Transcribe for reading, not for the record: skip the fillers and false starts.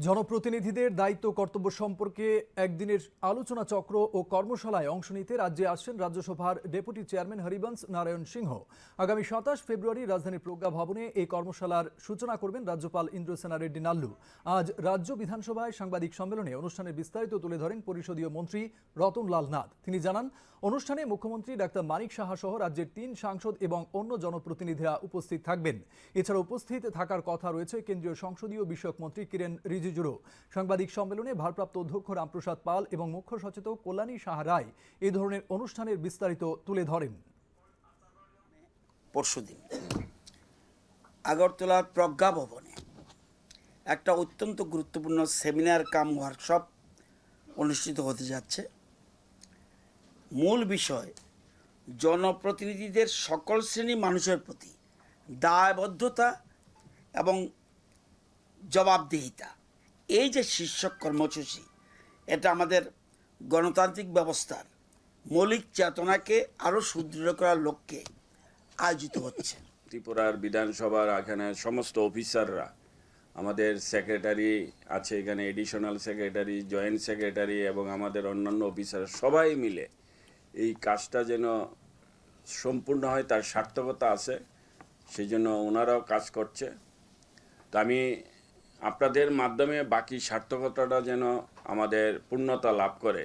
জনপ্রতিনিধিদের দায়িত্ব কর্তব্য সম্পর্কে একদিনের আলোচনা চক্র ও কর্মশালায় অংশ নিতে রাজ্যে আসছেন রাজ্যসভার ডেপুটি চেয়ারম্যান হরিবংশ নারায়ণ সিংহ। আগামী 27 ফেব্রুয়ারি রাজধানীর প্রজ্ঞা ভবনে এই কর্মশালার সূচনা করবেন রাজ্যপাল ইন্দ্রসেনা রেড্ডি নাল্লু। আজ রাজ্য বিধানসভায় সাংবাদিক সম্মেলনে অনুষ্ঠানের বিস্তারিত তুলে ধরেন পরিষদীয় মন্ত্রী রতনলাল নাথ। তিনি জানান, অনুষ্ঠানে মুখ্যমন্ত্রী ডাক্তার মানিক সাহা সহ রাজ্যের 3 সাংসদ এবং অন্য জনপ্রতিনিধিরা উপস্থিত থাকবেন। এছাড়া উপস্থিত থাকার কথা রয়েছে কেন্দ্রীয় সংসদীয় বিষয়ক মন্ত্রী কিরেন রিজিজুরও। সাংবাদিক সম্মেলনে ভারপ্রাপ্ত অধ্যক্ষ রামপ্রসাদ পাল এবং মুখ্য সচেতক কল্যাণী সাহা রায় এই ধরনের অনুষ্ঠানের বিস্তারিত তুলে ধরেন। পরশুদিন আগরতলার প্রজ্ঞা ভবনে একটা অত্যন্ত গুরুত্বপূর্ণ সেমিনার কাম ওয়ার্কশপ অনুষ্ঠিত হতে যাচ্ছে। মূল বিষয় জনপ্রতিনিধিদের সকল শ্রেণী মানুষের প্রতি দায়বদ্ধতা এবং জবাবদিহিতা। এই যে শীর্ষক কর্মসূচি, এটা আমাদের গণতান্ত্রিক ব্যবস্থার মৌলিক চেতনাকে আরও সুদৃঢ় করার লক্ষ্যে আয়োজিত হচ্ছে। ত্রিপুরার বিধানসভার এখানে সমস্ত অফিসাররা, আমাদের সেক্রেটারি আছে এখানে, এডিশনাল সেক্রেটারি, জয়েন্ট সেক্রেটারি এবং আমাদের অন্যান্য অফিসার সবাই মিলে এই কাজটা যেন সম্পূর্ণ হয় তার সার্থকতা আছে, সেই জন্য ওনারাও কাজ করছে। তো আমি আপনাদের মাধ্যমে বাকি সার্থকতাটা যেন আমাদের পূর্ণতা লাভ করে